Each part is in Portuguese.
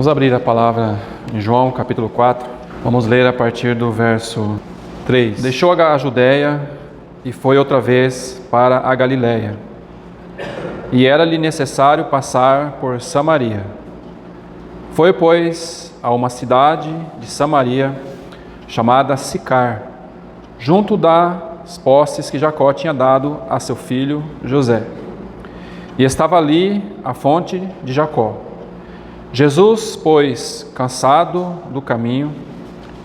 Vamos abrir a palavra em João, capítulo 4. Vamos ler a partir do verso 3. Deixou a Judéia e foi outra vez para a Galiléia. E era-lhe necessário passar por Samaria. Foi, pois, a uma cidade de Samaria, chamada Sicar, junto das posses que Jacó tinha dado a seu filho José. E estava ali a fonte de Jacó. Jesus, pois, cansado do caminho,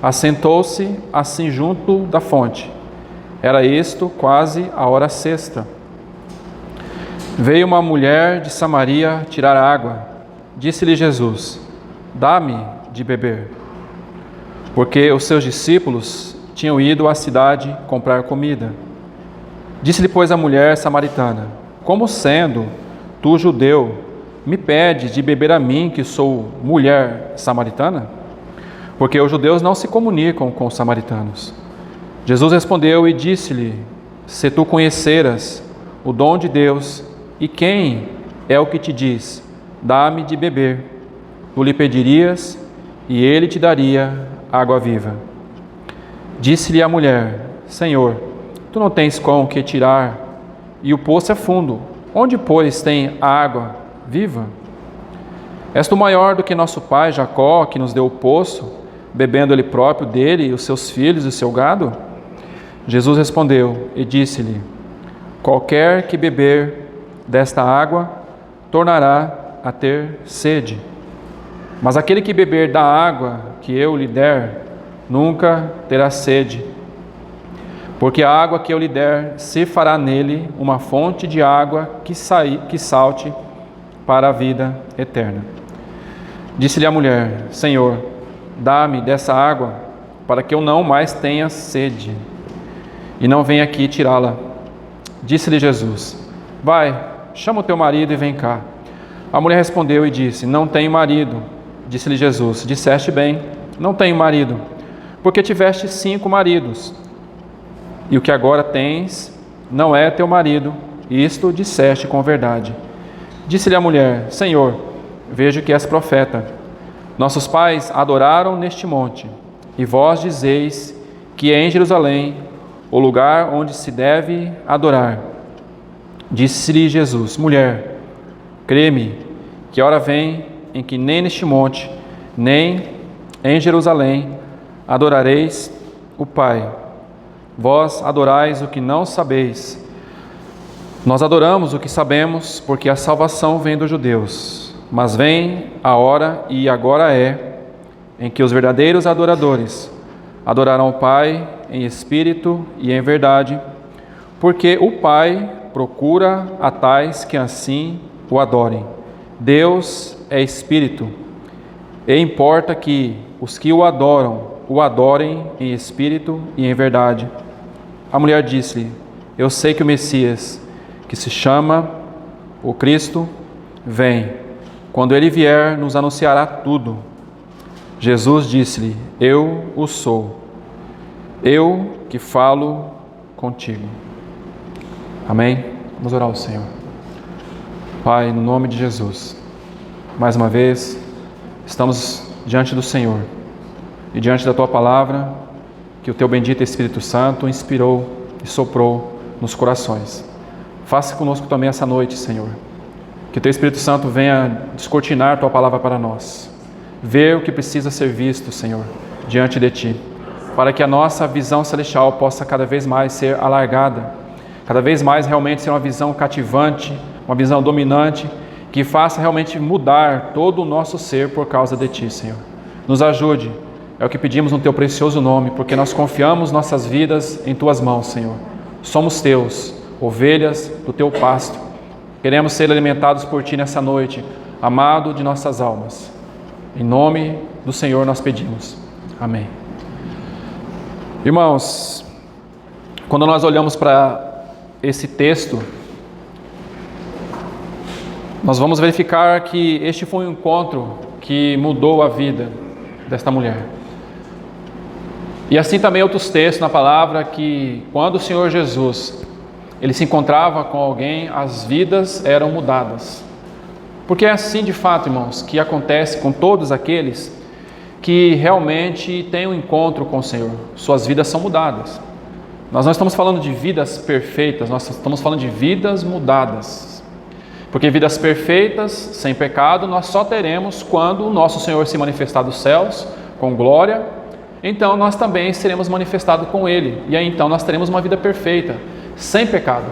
assentou-se assim junto da fonte. Era isto quase a hora sexta. Veio uma mulher de Samaria tirar água. Disse-lhe Jesus: dá-me de beber. Porque os seus discípulos tinham ido à cidade comprar comida. Disse-lhe, pois, a mulher samaritana: como sendo tu judeu, me pede de beber a mim, que sou mulher samaritana? Porque os judeus não se comunicam com os samaritanos. Jesus respondeu e disse-lhe: se tu conheceras o dom de Deus, e quem é o que te diz, dá-me de beber, tu lhe pedirias, e ele te daria água viva. Disse-lhe a mulher: Senhor, tu não tens com o que tirar, e o poço é fundo. Onde, pois, tem água viva? És tu maior do que nosso pai Jacó, que nos deu o poço, bebendo ele próprio dele, os seus filhos e o seu gado? Jesus respondeu e disse-lhe: qualquer que beber desta água tornará a ter sede. Mas aquele que beber da água que eu lhe der, nunca terá sede. Porque a água que eu lhe der se fará nele uma fonte de água que salte para a vida eterna. Disse-lhe a mulher: Senhor, dá-me dessa água, para que eu não mais tenha sede, e não venha aqui tirá-la. Disse-lhe Jesus: vai, chama o teu marido e vem cá. A mulher respondeu e disse: não tenho marido. Disse-lhe Jesus: disseste bem, não tenho marido, porque tiveste 5 maridos, e o que agora tens não é teu marido. Isto disseste com verdade. Disse-lhe a mulher: Senhor, vejo que és profeta. Nossos pais adoraram neste monte, e vós dizeis que é em Jerusalém o lugar onde se deve adorar. Disse-lhe Jesus: mulher, crê-me, que a hora vem em que nem neste monte, nem em Jerusalém adorareis o Pai. Vós adorais o que não sabeis. Nós adoramos o que sabemos, porque a salvação vem dos judeus. Mas vem a hora, e agora é, em que os verdadeiros adoradores adorarão o Pai em espírito e em verdade, porque o Pai procura a tais que assim o adorem. Deus é espírito, e importa que os que o adorem em espírito e em verdade. A mulher disse-lhe: eu sei que o Messias, que se chama o Cristo, vem. Quando ele vier, nos anunciará tudo. Jesus disse-lhe: eu o sou, eu que falo contigo. Amém? Vamos orar ao Senhor. Pai, no nome de Jesus, mais uma vez, estamos diante do Senhor e diante da Tua Palavra, que o Teu bendito Espírito Santo inspirou e soprou nos corações. Faça conosco também essa noite, Senhor. Que o Teu Espírito Santo venha descortinar Tua Palavra para nós. Ver o que precisa ser visto, Senhor, diante de Ti, para que a nossa visão celestial possa cada vez mais ser alargada, cada vez mais realmente ser uma visão cativante, uma visão dominante, que faça realmente mudar todo o nosso ser por causa de Ti, Senhor. Nos ajude, é o que pedimos no Teu precioso nome, porque nós confiamos nossas vidas em Tuas mãos, Senhor. Somos Teus, ovelhas do Teu pasto. Queremos ser alimentados por Ti nessa noite, amado de nossas almas. Em nome do Senhor nós pedimos. Amém. Irmãos, quando nós olhamos para esse texto, nós vamos verificar que este foi um encontro que mudou a vida desta mulher. E assim também outros textos na palavra, que quando o Senhor Jesus ele se encontrava com alguém, as vidas eram mudadas. Porque é assim de fato, irmãos, que acontece com todos aqueles que realmente têm um encontro com o Senhor. Suas vidas são mudadas. Nós não estamos falando de vidas perfeitas, nós estamos falando de vidas mudadas. Porque vidas perfeitas, sem pecado, nós só teremos quando o nosso Senhor se manifestar dos céus, com glória. Então nós também seremos manifestados com Ele. E aí então nós teremos uma vida perfeita, sem pecado.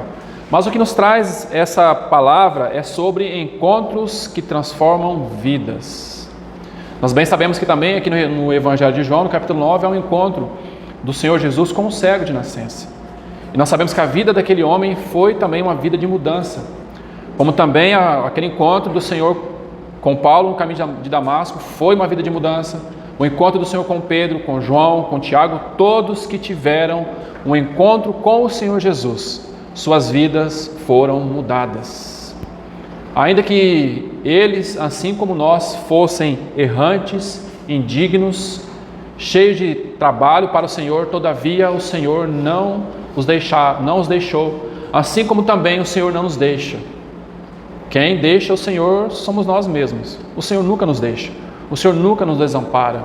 Mas o que nos traz essa palavra é sobre encontros que transformam vidas. Nós bem sabemos que também aqui no Evangelho de João, no capítulo 9, é um encontro do Senhor Jesus com o cego de nascença. E nós sabemos que a vida daquele homem foi também uma vida de mudança. Como também aquele encontro do Senhor com Paulo no caminho de Damasco foi uma vida de mudança. O encontro do Senhor com Pedro, com João, com Tiago, todos que tiveram um encontro com o Senhor Jesus, suas vidas foram mudadas. Ainda que eles, assim como nós, fossem errantes, indignos, cheios de trabalho para o Senhor, todavia o Senhor não os deixou, assim como também o Senhor não nos deixa. Quem deixa o Senhor somos nós mesmos. O Senhor nunca nos deixa, o Senhor nunca nos desampara,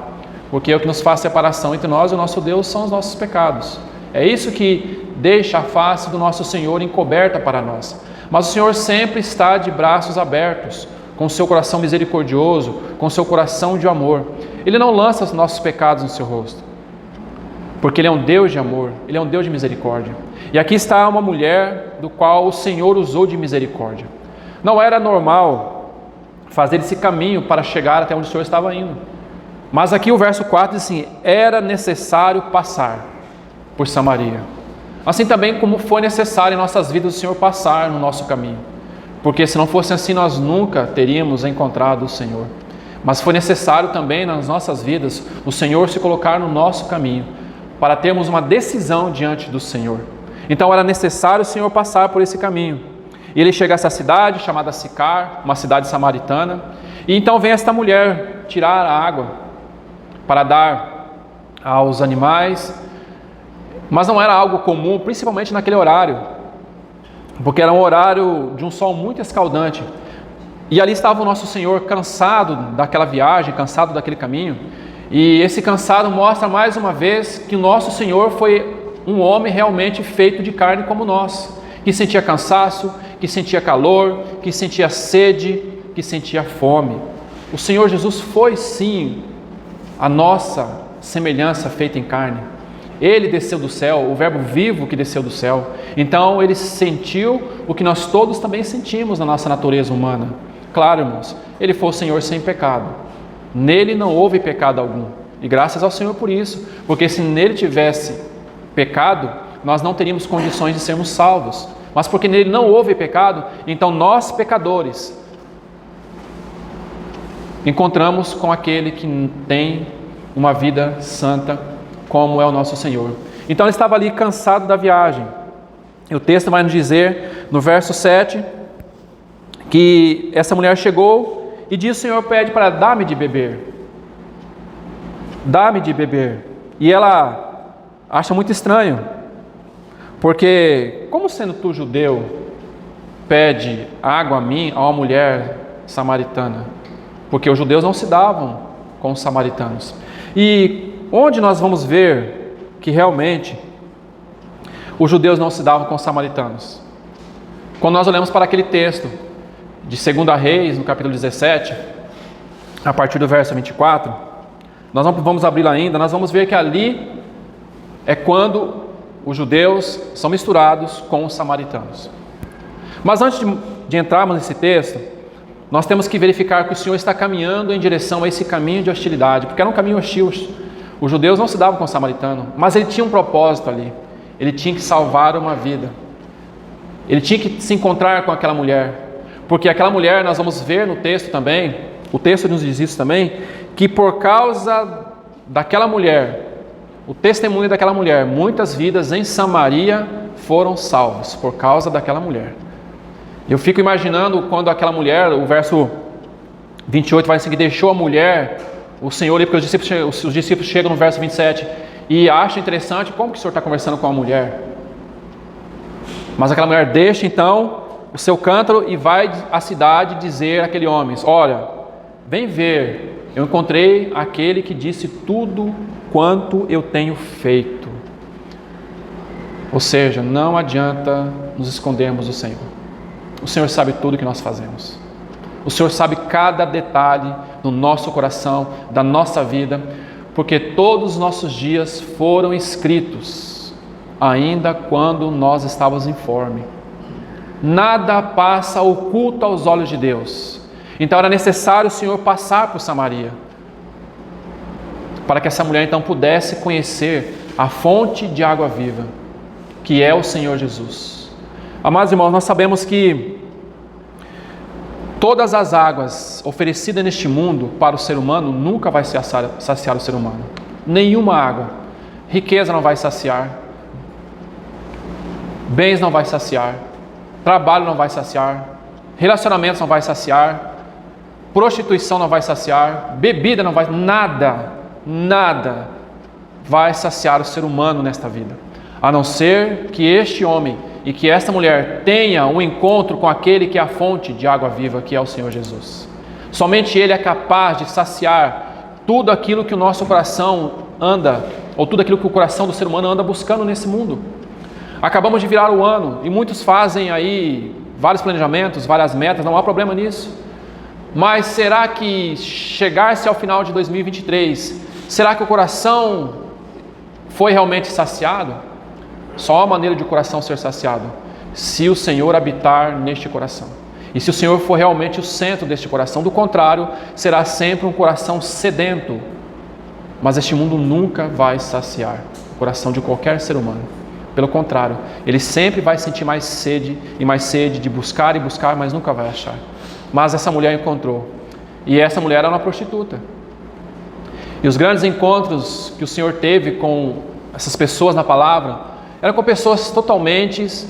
porque o que nos faz separação entre nós e o nosso Deus são os nossos pecados. É isso que deixa a face do nosso Senhor encoberta para nós. Mas o Senhor sempre está de braços abertos, com o seu coração misericordioso, com o seu coração de amor. Ele não lança os nossos pecados no seu rosto, porque Ele é um Deus de amor, Ele é um Deus de misericórdia. E aqui está uma mulher do qual o Senhor usou de misericórdia. Não era normal fazer esse caminho para chegar até onde o Senhor estava indo. Mas aqui o verso 4 diz assim: era necessário passar por Samaria. Assim também como foi necessário em nossas vidas o Senhor passar no nosso caminho. Porque se não fosse assim, nós nunca teríamos encontrado o Senhor. Mas foi necessário também nas nossas vidas o Senhor se colocar no nosso caminho, para termos uma decisão diante do Senhor. Então era necessário o Senhor passar por esse caminho. E ele chega a essa cidade chamada Sicar, uma cidade samaritana. E então vem esta mulher tirar a água para dar aos animais. Mas não era algo comum, principalmente naquele horário, porque era um horário de um sol muito escaldante. E ali estava o nosso Senhor cansado daquela viagem, cansado daquele caminho. E esse cansado mostra mais uma vez que o nosso Senhor foi um homem realmente feito de carne como nós, que sentia cansaço, que sentia calor, que sentia sede, que sentia fome. O Senhor Jesus foi sim a nossa semelhança feita em carne. Ele desceu do céu, o verbo vivo que desceu do céu. Então ele sentiu o que nós todos também sentimos na nossa natureza humana. Claro, irmãos, ele foi o Senhor sem pecado. Nele não houve pecado algum. E graças ao Senhor por isso, porque se nele tivesse pecado, nós não teríamos condições de sermos salvos. Mas porque nele não houve pecado, então nós, pecadores, encontramos com aquele que tem uma vida santa, como é o nosso Senhor. Então ele estava ali cansado da viagem. E o texto vai nos dizer, no verso 7, que essa mulher chegou e disse: o Senhor pede para dar-me de beber. Dá-me de beber. E ela acha muito estranho, porque como sendo tu judeu, pede água a mim, a uma mulher samaritana? Porque os judeus não se davam com os samaritanos. E onde nós vamos ver que realmente os judeus não se davam com os samaritanos? Quando nós olhamos para aquele texto de 2 Reis, no capítulo 17, a partir do verso 24, nós não vamos abrir ainda, nós vamos ver que ali é quando os judeus são misturados com os samaritanos. Mas antes de entrarmos nesse texto, nós temos que verificar que o Senhor está caminhando em direção a esse caminho de hostilidade, porque era um caminho hostil. Os judeus não se davam com o samaritano, mas ele tinha um propósito ali. Ele tinha que salvar uma vida. Ele tinha que se encontrar com aquela mulher. Porque aquela mulher, nós vamos ver no texto também, o texto nos diz isso também, que por causa daquela mulher, o testemunho daquela mulher, muitas vidas em Samaria foram salvas por causa daquela mulher. Eu fico imaginando quando aquela mulher, o verso 28 vai dizer que deixou a mulher, o Senhor, porque os discípulos chegam no verso 27 e acham interessante como que o Senhor está conversando com a mulher. Mas aquela mulher deixa então o seu cântaro e vai à cidade dizer àquele homem: olha, vem ver, eu encontrei aquele que disse tudo quanto eu tenho feito. Ou seja, não adianta nos escondermos do Senhor. O Senhor sabe tudo que nós fazemos. O Senhor sabe cada detalhe do nosso coração, da nossa vida, porque todos os nossos dias foram escritos, ainda quando nós estávamos informes. Nada passa oculto aos olhos de Deus. Então era necessário o Senhor passar por Samaria, para que essa mulher então pudesse conhecer a fonte de água viva, que é o Senhor Jesus. Amados irmãos, nós sabemos que todas as águas oferecidas neste mundo para o ser humano nunca vai saciar o ser humano. Nenhuma água. Riqueza não vai saciar. Bens não vai saciar. Trabalho não vai saciar. Relacionamentos não vai saciar. Prostituição não vai saciar. Bebida não vai... Nada vai saciar o ser humano nesta vida, a não ser que este homem e que esta mulher tenha um encontro com aquele que é a fonte de água viva, que é o Senhor Jesus. Somente Ele é capaz de saciar tudo aquilo que o nosso coração anda, ou tudo aquilo que o coração do ser humano anda buscando nesse mundo. Acabamos de virar o ano e muitos fazem aí vários planejamentos, várias metas, não há problema nisso. Mas será que chegar-se ao final de 2023, será que o coração foi realmente saciado? Só há maneira de o coração ser saciado: se o Senhor habitar neste coração. E se o Senhor for realmente o centro deste coração. Do contrário, será sempre um coração sedento. Mas este mundo nunca vai saciar o coração de qualquer ser humano. Pelo contrário, ele sempre vai sentir mais sede e mais sede de buscar e buscar, mas nunca vai achar. Mas essa mulher encontrou. E essa mulher era uma prostituta. E os grandes encontros que o Senhor teve com essas pessoas na palavra eram com pessoas totalmente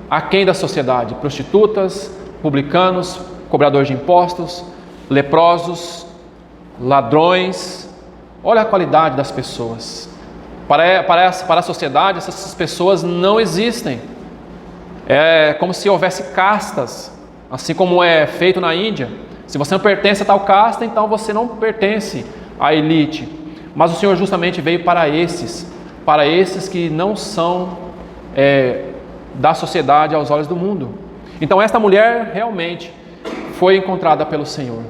aquém da sociedade. Prostitutas, publicanos, cobradores de impostos, leprosos, ladrões. Olha a qualidade das pessoas. Para a sociedade, essas pessoas não existem. É como se houvesse castas, assim como é feito na Índia. Se você não pertence a tal casta, então você não pertence à elite. Mas o Senhor justamente veio para esses que não são da sociedade aos olhos do mundo. Então esta mulher realmente foi encontrada pelo Senhor.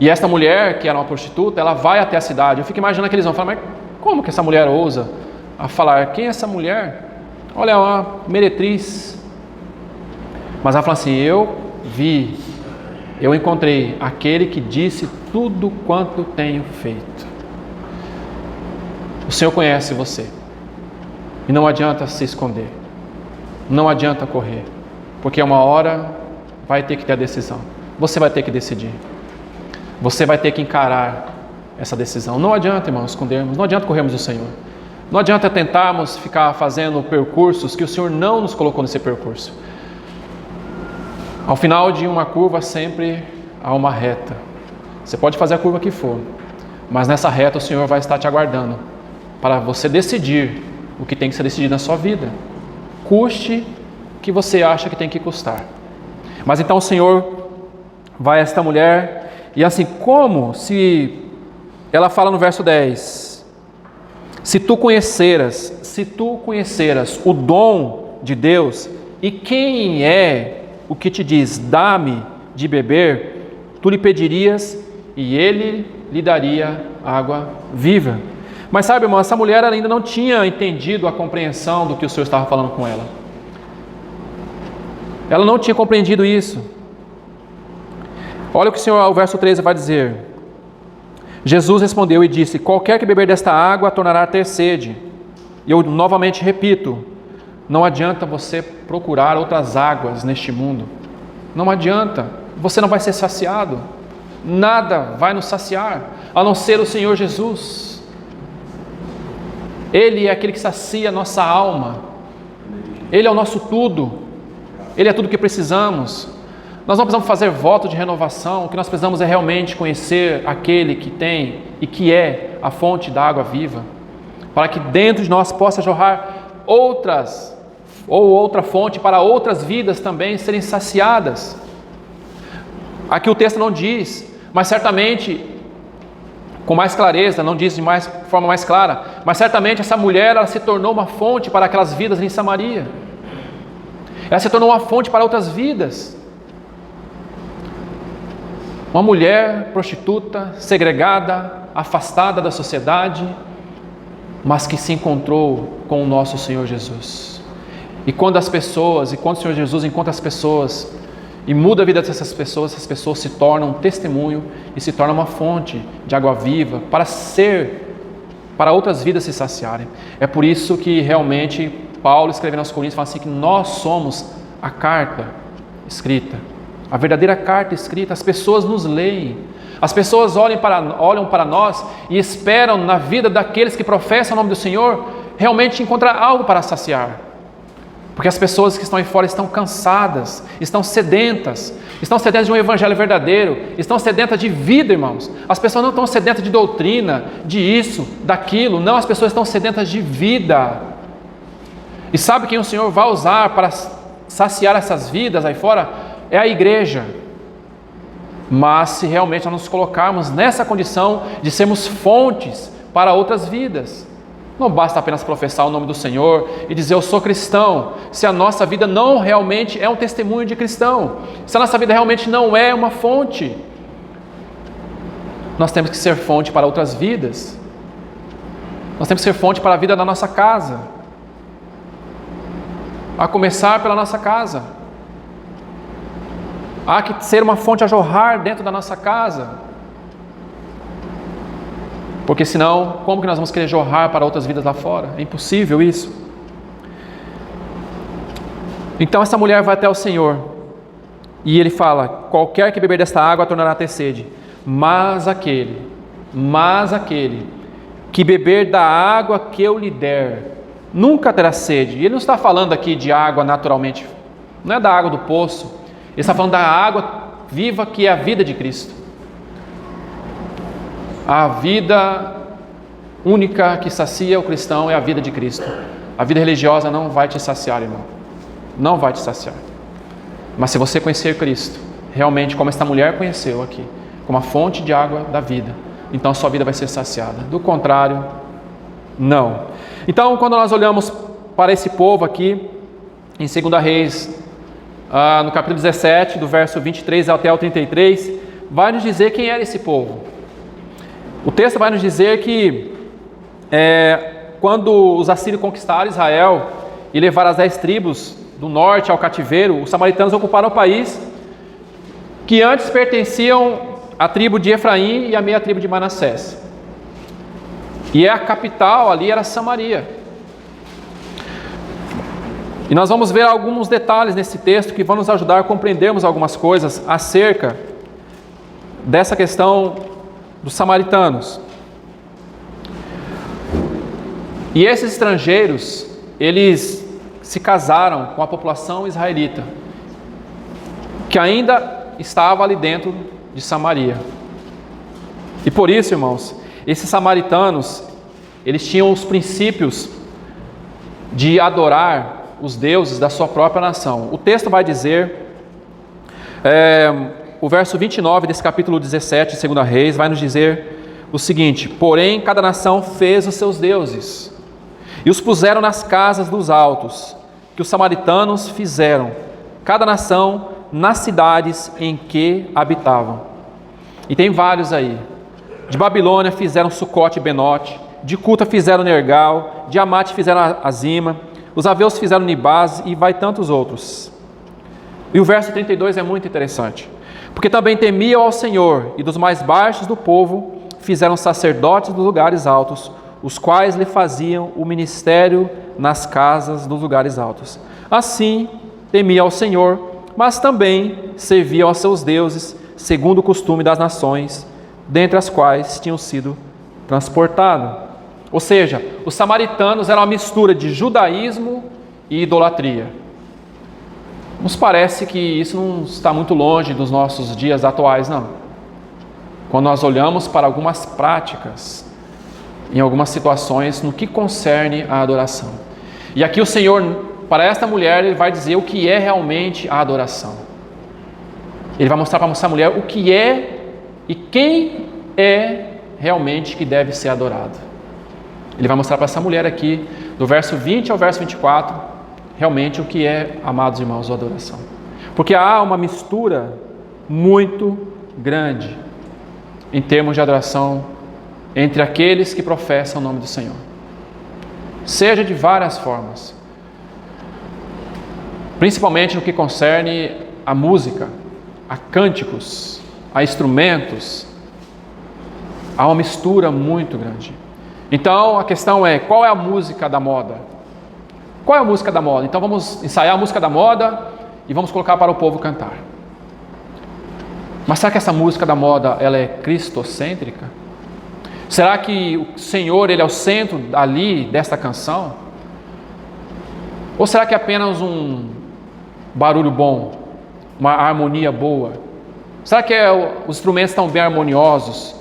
E esta mulher, que era uma prostituta, ela vai até a cidade. Eu fico imaginando que eles vão falar: mas como que essa mulher ousa a falar? Quem é essa mulher? Olha, é uma meretriz. Mas ela fala assim: eu encontrei aquele que disse tudo quanto tenho feito. O Senhor conhece você. E não adianta se esconder. Não adianta correr. Porque uma hora vai ter que ter a decisão. Você vai ter que decidir. Você vai ter que encarar essa decisão. Não adianta, irmãos, escondermos. Não adianta corrermos do Senhor. Não adianta tentarmos ficar fazendo percursos que o Senhor não nos colocou nesse percurso. Ao final de uma curva sempre há uma reta. Você pode fazer a curva que for, mas nessa reta o Senhor vai estar te aguardando para você decidir o que tem que ser decidido na sua vida. Custe o que você acha que tem que custar. Mas então o Senhor vai a esta mulher e assim como se ela fala no verso 10: se tu conheceras o dom de Deus e quem é o que te diz, dá-me de beber, tu lhe pedirias e ele lhe daria água viva. Mas sabe, irmão, essa mulher ainda não tinha entendido a compreensão do que o Senhor estava falando com ela. Ela não tinha compreendido isso. Olha o que o verso 13 vai dizer. Jesus respondeu e disse: qualquer que beber desta água tornará a ter sede. E eu novamente repito: não adianta você procurar outras águas neste mundo. Não adianta. Você não vai ser saciado. Nada vai nos saciar, a não ser o Senhor Jesus. Ele é aquele que sacia a nossa alma. Ele é o nosso tudo. Ele é tudo o que precisamos. Nós não precisamos fazer voto de renovação. O que nós precisamos é realmente conhecer aquele que tem e que é a fonte da água viva, para que dentro de nós possa jorrar outras ou outra fonte para outras vidas também serem saciadas. Aqui o texto não diz, mas certamente, com mais clareza, não diz de forma mais clara, mas certamente essa mulher ela se tornou uma fonte para aquelas vidas em Samaria. Ela se tornou uma fonte para outras vidas. Uma mulher prostituta, segregada, afastada da sociedade, mas que se encontrou com o nosso Senhor Jesus. E quando o Senhor Jesus encontra as pessoas e muda a vida dessas pessoas, essas pessoas se tornam um testemunho e se tornam uma fonte de água viva para outras vidas se saciarem. É por isso que realmente Paulo, escrevendo aos Coríntios, fala assim que nós somos a carta escrita, a verdadeira carta escrita. As pessoas nos leem, as pessoas olham para nós e esperam na vida daqueles que professam o nome do Senhor realmente encontrar algo para saciar. Porque as pessoas que estão aí fora estão cansadas, estão sedentas de um evangelho verdadeiro, estão sedentas de vida, irmãos. As pessoas não estão sedentas de doutrina, de isso, daquilo, não, as pessoas estão sedentas de vida. E sabe quem o Senhor vai usar para saciar essas vidas aí fora? É a igreja. Mas se realmente nós nos colocarmos nessa condição de sermos fontes para outras vidas, não basta apenas professar o nome do Senhor e dizer eu sou cristão, se a nossa vida não realmente é um testemunho de cristão, se a nossa vida realmente não é uma fonte. Nós temos que ser fonte para outras vidas. Nós temos que ser fonte para a vida da nossa casa, a começar pela nossa casa. Há que ser uma fonte a jorrar dentro da nossa casa. Porque senão, como que nós vamos querer jorrar para outras vidas lá fora? É impossível isso. Então essa mulher vai até o Senhor e ele fala: qualquer que beber desta água tornará a ter sede, mas aquele que beber da água que eu lhe der nunca terá sede. E ele não está falando aqui de água naturalmente, não é da água do poço, ele está falando da água viva que é a vida de Cristo. A vida única que sacia o cristão é a vida de Cristo. A vida religiosa não vai te saciar, irmão. Não vai te saciar. Mas se você conhecer Cristo, realmente como esta mulher conheceu aqui, como a fonte de água da vida, então a sua vida vai ser saciada. Do contrário, não. Então, quando nós olhamos para esse povo aqui, em 2 Reis, no capítulo 17, do verso 23 até o 33, vai nos dizer quem era esse povo. O texto vai nos dizer que quando os assírios conquistaram Israel e levaram as 10 tribos do norte ao cativeiro, os samaritanos ocuparam o país que antes pertenciam à tribo de Efraim e à meia tribo de Manassés. E a capital ali era Samaria. E nós vamos ver alguns detalhes nesse texto que vão nos ajudar a compreendermos algumas coisas acerca dessa questão dos samaritanos. E esses estrangeiros, eles se casaram com a população israelita, que ainda estava ali dentro de Samaria. E por isso, irmãos, esses samaritanos, eles tinham os princípios de adorar os deuses da sua própria nação. O texto vai dizer, o verso 29 desse capítulo 17 de 2 Reis, vai nos dizer o seguinte: porém, cada nação fez os seus deuses e os puseram nas casas dos altos, que os samaritanos fizeram, cada nação nas cidades em que habitavam. E tem vários aí. De Babilônia fizeram Sucote e Benote, de Cuta fizeram Nergal, de Amate fizeram Azima, os aveus fizeram Nibás e vai tantos outros. E o verso 32 é muito interessante, porque também temiam ao Senhor, e dos mais baixos do povo fizeram sacerdotes dos lugares altos, os quais lhe faziam o ministério nas casas dos lugares altos. Assim, temiam ao Senhor, mas também serviam aos seus deuses, segundo o costume das nações, dentre as quais tinham sido transportados. Ou seja, os samaritanos eram uma mistura de judaísmo e idolatria. Nos parece que isso não está muito longe dos nossos dias atuais, não. Quando nós olhamos para algumas práticas, em algumas situações, no que concerne a adoração. E aqui o Senhor para esta mulher, ele vai dizer o que é realmente a adoração. Ele vai mostrar para essa mulher o que é e quem é realmente que deve ser adorado. Ele vai mostrar para essa mulher aqui, do verso 20 ao verso 24, realmente o que é, amados irmãos, a adoração. Porque há uma mistura muito grande em termos de adoração entre aqueles que professam o nome do Senhor. Seja de várias formas. Principalmente no que concerne a música, a cânticos, a instrumentos. Há uma mistura muito grande. Então a questão é, qual é a música da moda? Qual é a música da moda? Então vamos ensaiar a música da moda e vamos colocar para o povo cantar. Mas será que essa música da moda, ela é cristocêntrica? Será que o Senhor, ele é o centro ali desta canção? Ou será que é apenas um barulho bom, uma harmonia boa? Será que os instrumentos estão bem harmoniosos?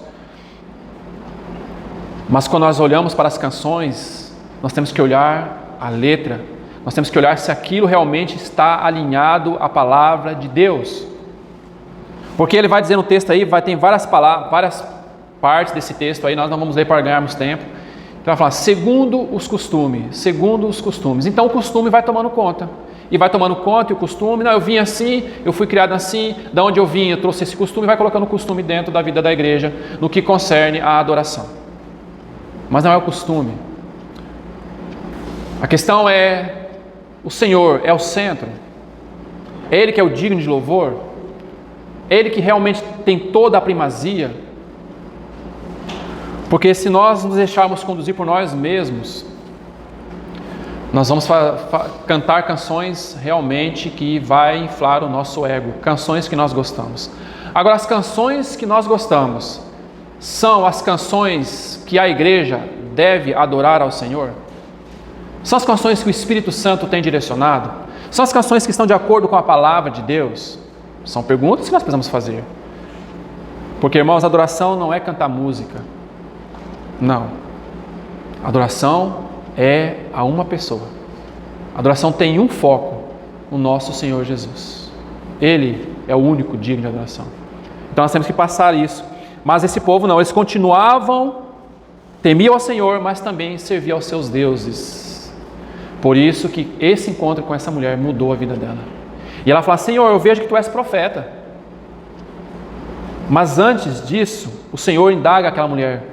Mas quando nós olhamos para as canções, nós temos que olhar a letra, nós temos que olhar se aquilo realmente está alinhado à palavra de Deus. Porque ele vai dizer no texto aí, vai ter várias partes desse texto aí, nós não vamos ler para ganharmos tempo. Então vai falar, segundo os costumes. Então o costume vai tomando conta. E vai tomando conta e o costume, não, eu vim assim, eu fui criado assim, da onde eu vim, eu trouxe esse costume, e vai colocando o costume dentro da vida da igreja, no que concerne a adoração. Mas não é o costume. A questão é, o Senhor é o centro, é Ele que é o digno de louvor, é Ele que realmente tem toda a primazia. Porque se nós nos deixarmos conduzir por nós mesmos, nós vamos cantar canções realmente que vai inflar o nosso ego, canções que nós gostamos. Agora, as canções que nós gostamos são as canções que a igreja deve adorar ao Senhor? São as canções que o Espírito Santo tem direcionado? São as canções que estão de acordo com a palavra de Deus? São perguntas que nós precisamos fazer. Porque, irmãos, adoração não é cantar música. Não. Adoração é a uma pessoa. A adoração tem um foco, o nosso Senhor Jesus. Ele é o único digno de adoração. Então nós temos que passar isso. Mas esse povo não, eles continuavam, temiam ao Senhor, mas também serviam aos seus deuses. Por isso que esse encontro com essa mulher mudou a vida dela. E ela fala, Senhor, eu vejo que tu és profeta. Mas antes disso, o Senhor indaga aquela mulher,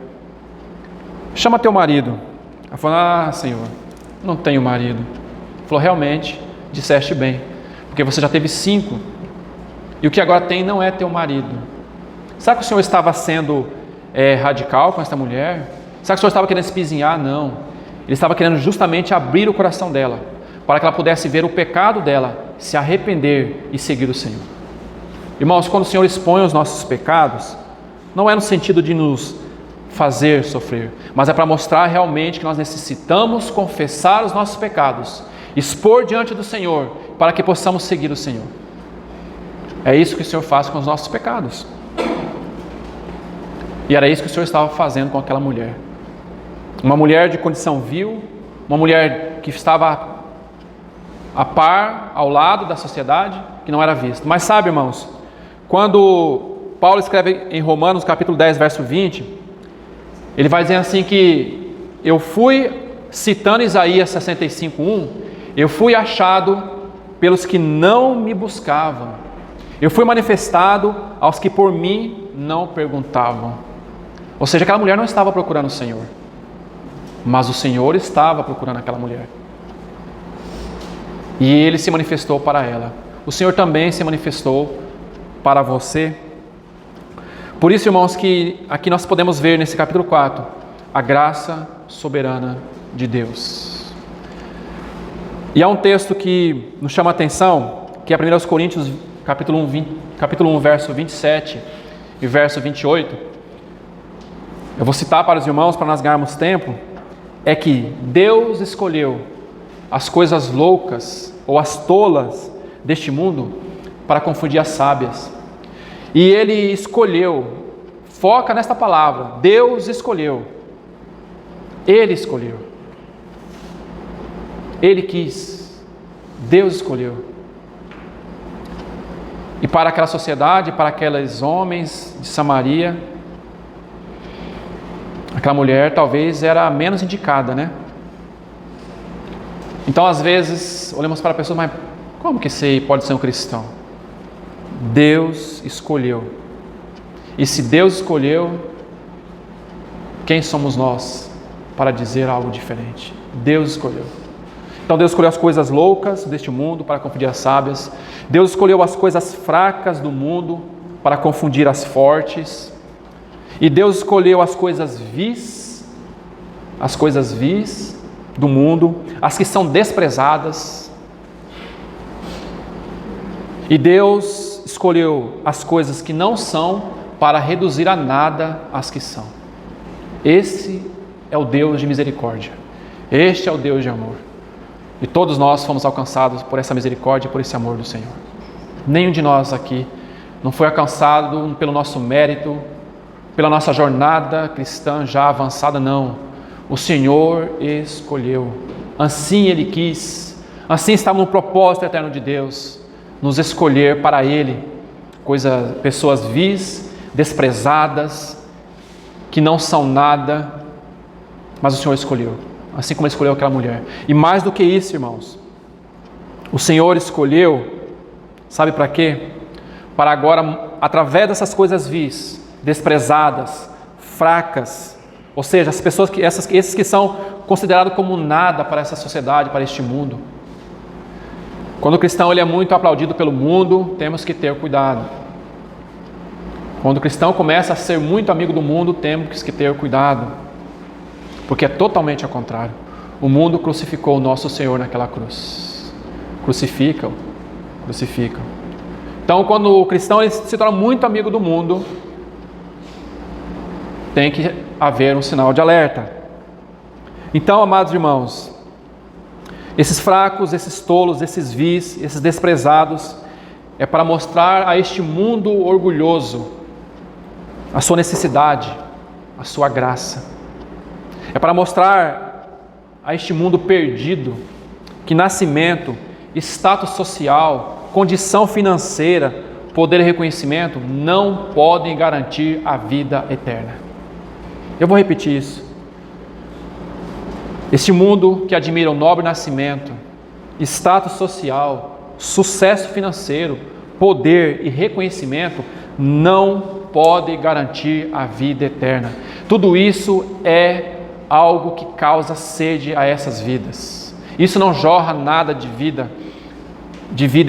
chama teu marido. Ela falou, Senhor, não tenho marido. Ele falou, realmente, disseste bem, porque você já teve 5, e o que agora tem não é teu marido. Será que o Senhor estava sendo radical com essa mulher? Será que o Senhor estava querendo espizinhar? Não. Ele estava querendo justamente abrir o coração dela, para que ela pudesse ver o pecado dela, se arrepender e seguir o Senhor. Irmãos, quando o Senhor expõe os nossos pecados, não é no sentido de nos fazer sofrer, mas é para mostrar realmente que nós necessitamos confessar os nossos pecados, expor diante do Senhor, para que possamos seguir o Senhor. É isso que o Senhor faz com os nossos pecados. E era isso que o Senhor estava fazendo com aquela mulher. Uma mulher de condição vil, uma mulher que estava a par, ao lado da sociedade, que não era vista. Mas sabe, irmãos, quando Paulo escreve em Romanos capítulo 10, verso 20, ele vai dizer assim que eu fui, citando Isaías 65:1, eu fui achado pelos que não me buscavam. Eu fui manifestado aos que por mim não perguntavam. Ou seja, aquela mulher não estava procurando o Senhor, mas o Senhor estava procurando aquela mulher. E Ele se manifestou para ela. O Senhor também se manifestou para você. Por isso, irmãos, que aqui nós podemos ver nesse capítulo 4 a graça soberana de Deus. E há um texto que nos chama a atenção, que é 1 Coríntios capítulo 1, verso 27 e verso 28. Eu vou citar para os irmãos, para nós ganharmos tempo. É que Deus escolheu as coisas loucas ou as tolas deste mundo para confundir as sábias. E Ele escolheu, foca nesta palavra, Deus escolheu, Ele escolheu, Ele quis, Deus escolheu. E para aquela sociedade, para aqueles homens de Samaria, aquela mulher talvez era a menos indicada, né? Então, às vezes, olhamos para a pessoa, mas como que você pode ser um cristão? Deus escolheu. E se Deus escolheu, quem somos nós para dizer algo diferente? Deus escolheu. Então Deus escolheu as coisas loucas deste mundo para confundir as sábias. Deus escolheu as coisas fracas do mundo para confundir as fortes. E Deus escolheu as coisas vis do mundo, as que são desprezadas. E Deus escolheu as coisas que não são para reduzir a nada as que são. Esse é o Deus de misericórdia. Este é o Deus de amor. E todos nós fomos alcançados por essa misericórdia e por esse amor do Senhor. Nenhum de nós aqui não foi alcançado pelo nosso mérito, pela nossa jornada cristã já avançada, não. O Senhor escolheu. Assim Ele quis. Assim estava no propósito eterno de Deus, nos escolher para Ele. Pessoas vis, desprezadas, que não são nada, mas o Senhor escolheu. Assim como Ele escolheu aquela mulher. E mais do que isso, irmãos, o Senhor escolheu, sabe para quê? Para agora, através dessas coisas vis, desprezadas, fracas, ou seja, as pessoas esses que são considerados como nada para essa sociedade, para este mundo. Quando o cristão ele é muito aplaudido pelo mundo, temos que ter cuidado. Quando o cristão começa a ser muito amigo do mundo, temos que ter cuidado. Porque é totalmente ao contrário. O mundo crucificou o nosso Senhor naquela cruz. Crucificam. Então, quando o cristão ele se torna muito amigo do mundo, tem que haver um sinal de alerta. Então, amados irmãos, esses fracos, esses tolos, esses vis, esses desprezados, é para mostrar a este mundo orgulhoso a sua necessidade, a sua graça. É para mostrar a este mundo perdido que nascimento, status social, condição financeira, poder e reconhecimento não podem garantir a vida eterna. Eu vou repetir isso. Este mundo que admira o nobre nascimento, status social, sucesso financeiro, poder e reconhecimento não pode garantir a vida eterna. Tudo isso é algo que causa sede a essas vidas. Isso não jorra nada de vida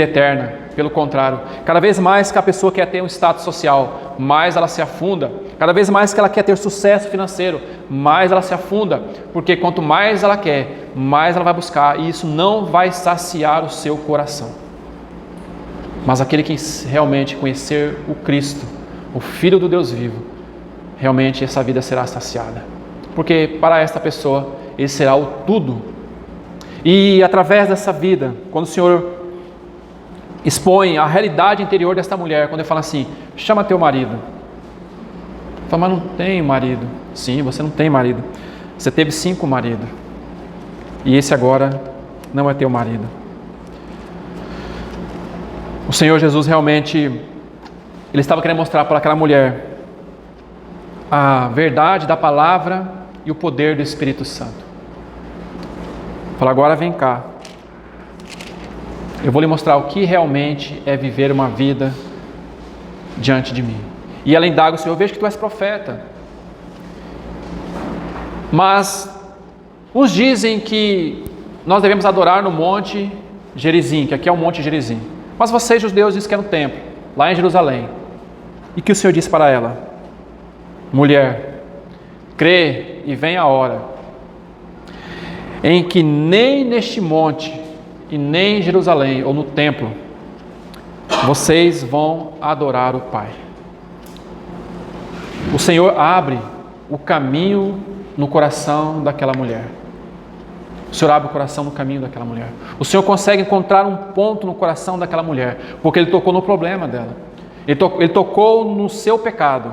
eterna. Pelo contrário, cada vez mais que a pessoa quer ter um status social, mais ela se afunda. Cada vez mais que ela quer ter sucesso financeiro, mais ela se afunda. Porque quanto mais ela quer, mais ela vai buscar. E isso não vai saciar o seu coração. Mas aquele que realmente conhecer o Cristo, o Filho do Deus vivo, realmente essa vida será saciada. Porque para esta pessoa, ele será o tudo. E através dessa vida, quando o Senhor expõe a realidade interior desta mulher, quando ele fala assim, chama teu marido. Fala, mas não tenho marido. Sim, você não tem marido. Você teve 5 maridos. E esse agora não é teu marido. O Senhor Jesus realmente, ele estava querendo mostrar para aquela mulher a verdade da palavra e o poder do Espírito Santo. Fala, agora vem cá. Eu vou lhe mostrar o que realmente é viver uma vida diante de mim. E ela indaga o Senhor, eu vejo que tu és profeta. Mas uns dizem que nós devemos adorar no Monte Gerizim, que aqui é o Monte Gerizim. Mas vocês, judeus, dizem que é no templo, lá em Jerusalém. E que o Senhor disse para ela, mulher, crê e vem a hora em que nem neste monte e nem em Jerusalém ou no templo vocês vão adorar o Pai. O Senhor abre o caminho no coração daquela mulher. O Senhor abre o coração no caminho daquela mulher. O Senhor consegue encontrar um ponto no coração daquela mulher, porque Ele tocou no problema dela. Ele tocou no seu pecado.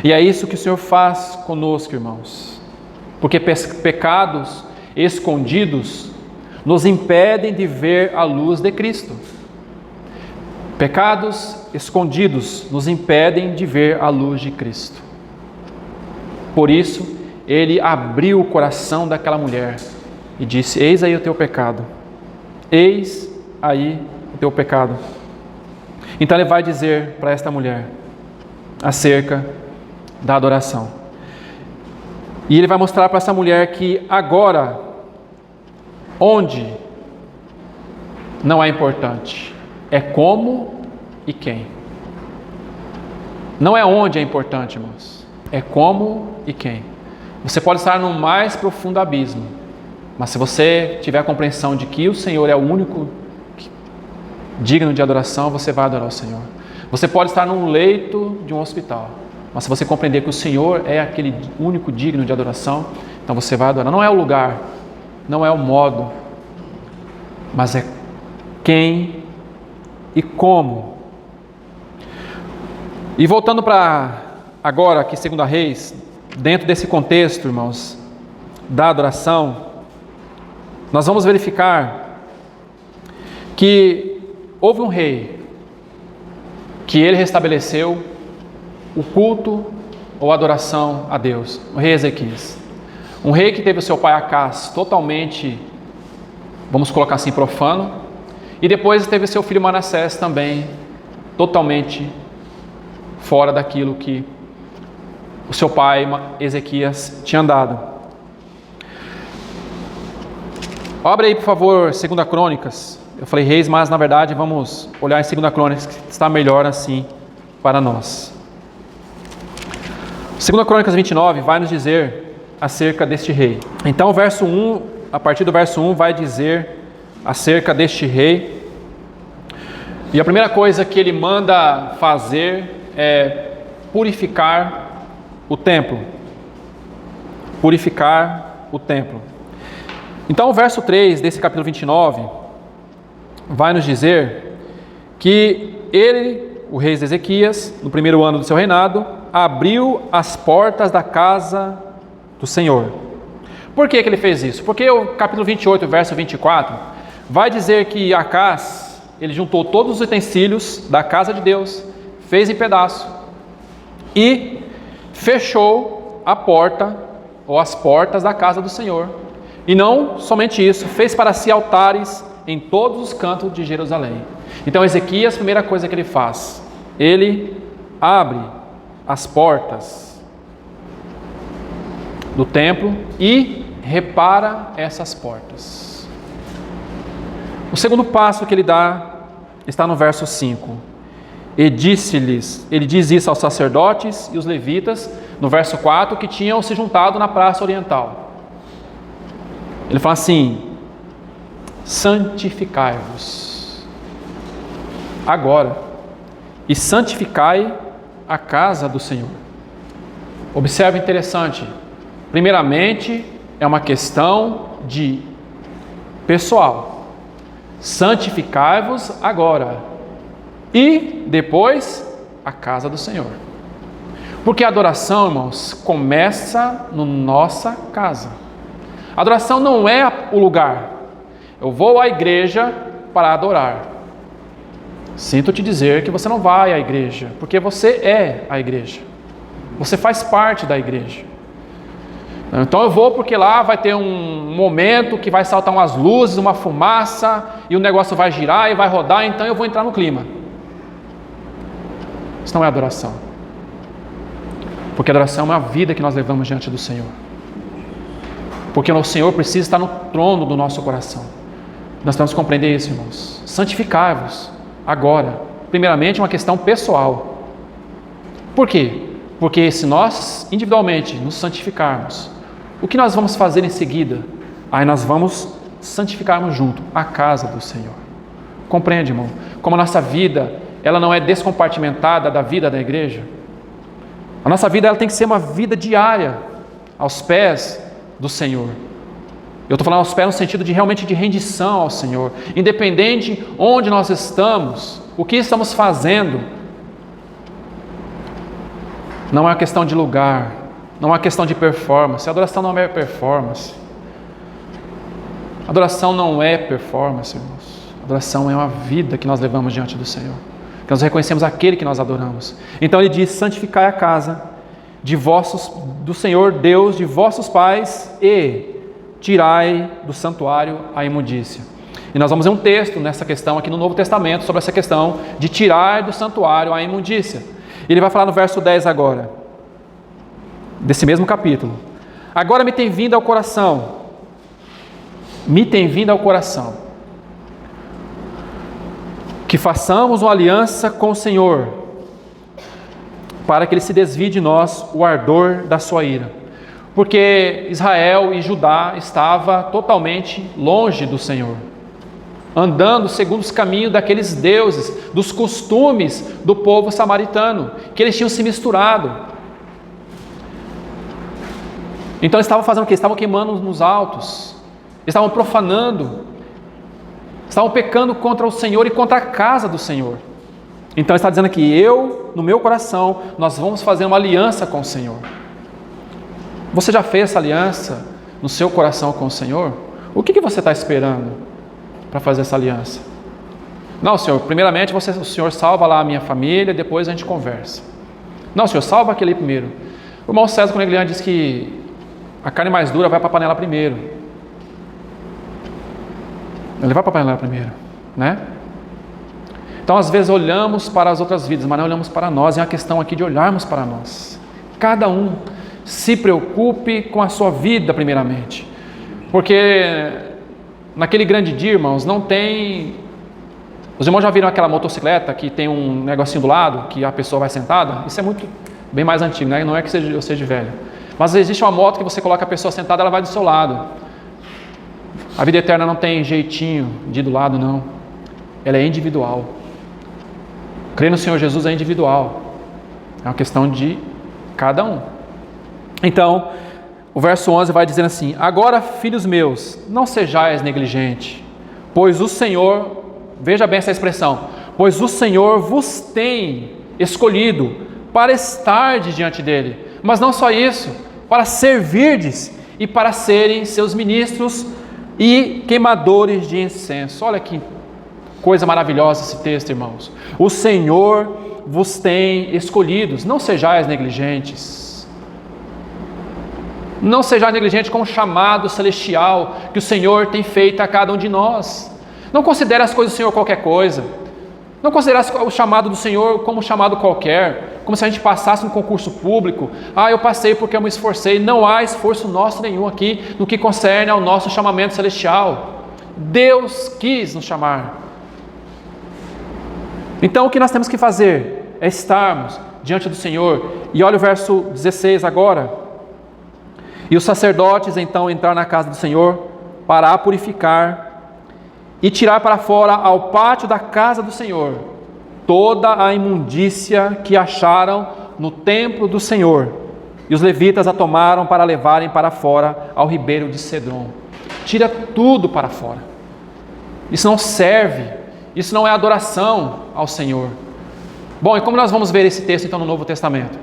E é isso que o Senhor faz conosco, irmãos. Porque pecados escondidos nos impedem de ver a luz de Cristo. Pecados escondidos nos impedem de ver a luz de Cristo. Por isso, ele abriu o coração daquela mulher e disse: eis aí o teu pecado. Eis aí o teu pecado. Então ele vai dizer para esta mulher acerca da adoração. E ele vai mostrar para essa mulher que agora, onde não é importante, é como e quem. Não é onde é importante, irmãos, é como e quem. Você pode estar no mais profundo abismo, mas se você tiver a compreensão de que o Senhor é o único digno de adoração, você vai adorar o Senhor. Você pode estar num leito de um hospital, mas se você compreender que o Senhor é aquele único digno de adoração, então você vai adorar. Não é o lugar, não é o modo, mas é quem e como. E voltando para agora aqui, 2 Reis, dentro desse contexto, irmãos, da adoração, nós vamos verificar que houve um rei que ele restabeleceu o culto ou adoração a Deus, o rei Ezequias. Um rei que teve o seu pai Acás totalmente, vamos colocar assim, profano, e depois teve seu filho Manassés também totalmente fora daquilo que o seu pai Ezequias tinha dado. Abre aí, por favor, 2 Crônicas. Eu falei Reis, mas na verdade vamos olhar em 2 Crônicas, que está melhor assim para nós. 2 Crônicas 29 vai nos dizer acerca deste rei. Então, a partir do verso 1 vai dizer acerca deste rei. E a primeira coisa que ele manda fazer é purificar o templo. Purificar o templo. Então o verso 3 desse capítulo 29 vai nos dizer que ele, o rei Ezequias, no primeiro ano do seu reinado, abriu as portas da casa do Senhor. Por que ele fez isso? Porque o capítulo 28, verso 24, vai dizer que Acás, ele juntou todos os utensílios da casa de Deus, fez em pedaço e fechou a porta ou as portas da casa do Senhor. E não somente isso, fez para si altares em todos os cantos de Jerusalém. Então Ezequias, a primeira coisa que ele faz, ele abre as portas do templo e repara essas portas. O segundo passo que ele dá está no verso 5. E disse-lhes, ele diz isso aos sacerdotes e os levitas, no verso 4, que tinham se juntado na praça oriental. Ele fala assim: santificai-vos agora e santificai a casa do Senhor. Observe, interessante, primeiramente é uma questão de pessoal. Santificai-vos agora e depois a casa do Senhor. Porque a adoração, irmãos, começa na nossa casa. A adoração não é o lugar. Eu vou à igreja para adorar. Sinto te dizer que você não vai à igreja, porque você é a igreja. Você faz parte da igreja. Então eu vou porque lá vai ter um momento que vai saltar umas luzes, uma fumaça, e o negócio vai girar e vai rodar, então eu vou entrar no clima. Isso não é adoração. Porque adoração é uma vida que nós levamos diante do Senhor. Porque o Senhor precisa estar no trono do nosso coração. Nós temos que compreender isso, irmãos. Santificai-vos agora. Primeiramente, uma questão pessoal. Por quê? Porque se nós individualmente nos santificarmos, o que nós vamos fazer em seguida? Aí nós vamos santificarmos junto a casa do Senhor. Compreende, irmão? Como a nossa vida, ela não é descompartimentada da vida da igreja. A nossa vida, ela tem que ser uma vida diária, aos pés do Senhor. Eu estou falando aos pés no sentido de realmente de rendição ao Senhor. Independente onde nós estamos, o que estamos fazendo, não é uma questão de lugar, não é uma questão de performance. A adoração não é performance. Adoração não é performance, irmãos. Adoração é uma vida que nós levamos diante do Senhor. Que nós reconhecemos aquele que nós adoramos. Então ele diz: santificai a casa do Senhor Deus de vossos pais e tirai do santuário a imundícia. E nós vamos ver um texto nessa questão aqui no Novo Testamento sobre essa questão de tirar do santuário a imundícia. Ele vai falar no verso 10 agora, desse mesmo capítulo. Agora me tem vindo ao coração, que façamos uma aliança com o Senhor, para que Ele se desvie de nós o ardor da sua ira. Porque Israel e Judá estava totalmente longe do Senhor, andando segundo os caminhos daqueles deuses, dos costumes do povo samaritano, que eles tinham se misturado. Então eles estavam fazendo o quê? Estavam queimando nos altos, estavam profanando, estavam pecando contra o Senhor e contra a casa do Senhor. Então ele está dizendo aqui: no meu coração, nós vamos fazer uma aliança com o Senhor. Você já fez essa aliança no seu coração com o Senhor? O que você está esperando para fazer essa aliança? Não, Senhor, primeiramente o Senhor salva lá a minha família, depois a gente conversa. Não, Senhor, salva aquele primeiro. O irmão César Conegliano diz que a carne mais dura vai para a panela primeiro. Ele vai para a panela primeiro, né? Então às vezes olhamos para as outras vidas, mas não olhamos para nós. É uma questão aqui de olharmos para nós. Cada um se preocupe com a sua vida primeiramente, porque naquele grande dia, irmãos, não tem... Os irmãos já viram aquela motocicleta que tem um negocinho do lado, que a pessoa vai sentada? Isso é muito bem mais antigo, né? Não é que eu seja velho, mas existe uma moto que você coloca a pessoa sentada, ela vai do seu lado. A vida eterna não tem jeitinho de ir do lado, não. Ela é individual. Crer no Senhor Jesus é individual. É uma questão de cada um. Então, o verso 11 vai dizendo assim: agora, filhos meus, não sejais negligentes, pois o Senhor, veja bem essa expressão, pois o Senhor vos tem escolhido para estardes diante dele, mas não só isso, para servirdes e para serem seus ministros e queimadores de incenso. Olha que coisa maravilhosa esse texto, irmãos. O Senhor vos tem escolhidos, não sejais negligentes. Não seja negligente com o chamado celestial que o Senhor tem feito a cada um de nós. Não considere as coisas do Senhor qualquer coisa. Não considere o chamado do Senhor como um chamado qualquer, como se a gente passasse um concurso público. Eu passei porque eu me esforcei. Não há esforço nosso nenhum aqui no que concerne ao nosso chamamento celestial. Deus quis nos chamar. Então o que nós temos que fazer é estarmos diante do Senhor. E olha o verso 16 agora. E os sacerdotes então entraram na casa do Senhor para a purificar e tirar para fora ao pátio da casa do Senhor toda a imundícia que acharam no templo do Senhor. E os levitas a tomaram para levarem para fora ao ribeiro de Cedron. Tira tudo para fora. Isso não serve, isso não é adoração ao Senhor. Bom, e como nós vamos ver esse texto então no Novo Testamento?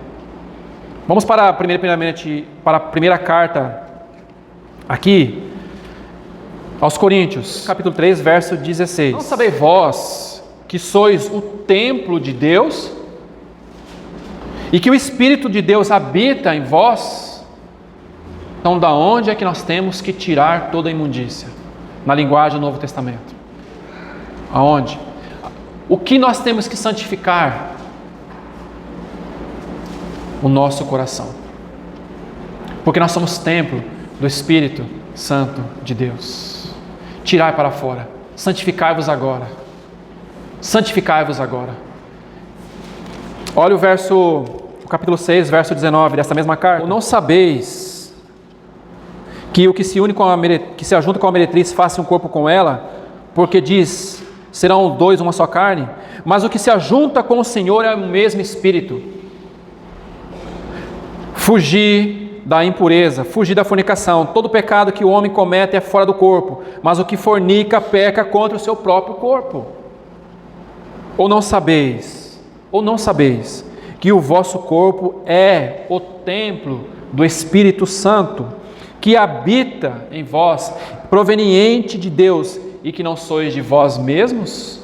Vamos primeiramente para a primeira carta aqui aos Coríntios, capítulo 3, verso 16. Não sabeis vós que sois o templo de Deus e que o Espírito de Deus habita em vós? Então, da onde é que nós temos que tirar toda a imundícia? Na linguagem do Novo Testamento. Aonde? O que nós temos que santificar? O nosso coração, porque nós somos templo do Espírito Santo de Deus. Tirai para fora, santificai-vos agora, santificai-vos agora. Olha o capítulo 6, verso 19 dessa mesma carta. Ou não sabeis que o que se une que se ajunta com a meretriz faça um corpo com ela, porque diz, serão dois uma só carne, mas o que se ajunta com o Senhor é o mesmo Espírito. Fugir da impureza, fugir da fornicação. Todo pecado que o homem comete é fora do corpo, mas o que fornica peca contra o seu próprio corpo. Ou não sabeis que o vosso corpo é o templo do Espírito Santo, que habita em vós, proveniente de Deus, e que não sois de vós mesmos?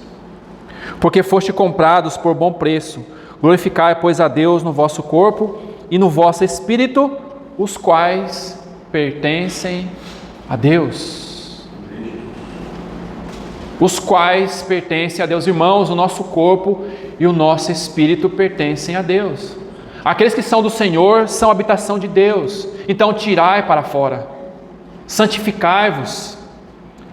Porque foste comprados por bom preço. Glorificai, pois, a Deus no vosso corpo e no vosso espírito, os quais pertencem a Deus. Os quais pertencem a Deus. Irmãos, o nosso corpo e o nosso espírito pertencem a Deus. Aqueles que são do Senhor são habitação de Deus. Então tirai para fora, santificai-vos,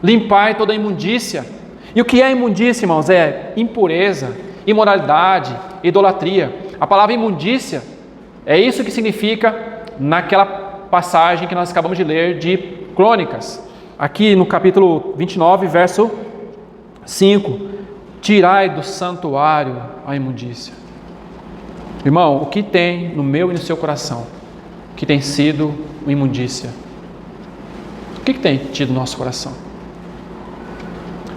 limpai toda a imundícia. E o que é imundícia, irmãos? É impureza, imoralidade, idolatria. A palavra imundícia é isso que significa naquela passagem que nós acabamos de ler de Crônicas. Aqui no capítulo 29, verso 5. Tirai do santuário a imundícia. Irmão, o que tem no meu e no seu coração que tem sido uma imundícia? O que tem tido no nosso coração?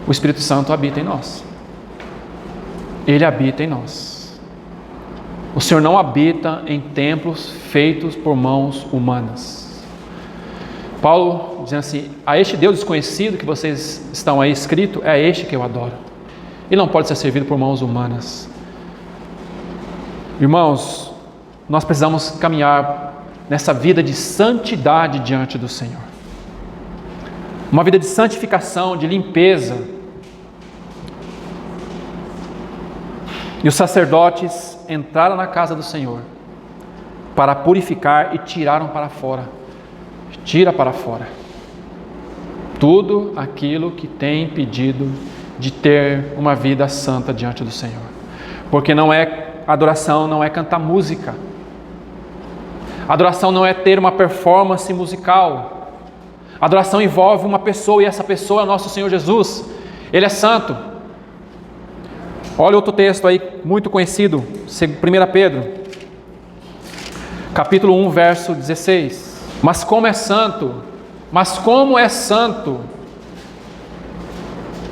O Espírito Santo habita em nós. Ele habita em nós. O Senhor não habita em templos feitos por mãos humanas. Paulo dizendo assim: a este Deus desconhecido que vocês estão aí escrito, é a este que eu adoro. Ele não pode ser servido por mãos humanas. Irmãos, nós precisamos caminhar nessa vida de santidade diante do Senhor. Uma vida de santificação, de limpeza. E os sacerdotes entraram na casa do Senhor para purificar e tiraram para fora. Tira para fora tudo aquilo que tem impedido de ter uma vida santa diante do Senhor. Porque adoração não é cantar música. Adoração não é ter uma performance musical. Adoração envolve uma pessoa, e essa pessoa é o nosso Senhor Jesus. Ele é santo. Olha outro texto aí muito conhecido, 1 Pedro, capítulo 1, verso 16. Mas como é santo,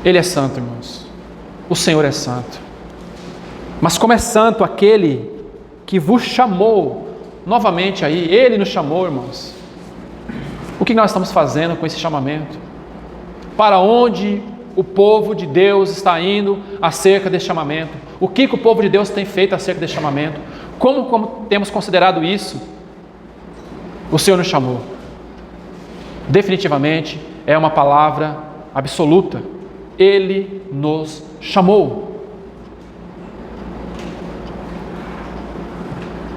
Ele é santo, irmãos. O Senhor é santo. Mas como é santo aquele que vos chamou, novamente aí, Ele nos chamou, irmãos. O que nós estamos fazendo com esse chamamento? Para onde o povo de Deus está indo acerca desse chamamento? O que o povo de Deus tem feito acerca desse chamamento? Como temos considerado isso? O Senhor nos chamou. Definitivamente é uma palavra absoluta. Ele nos chamou.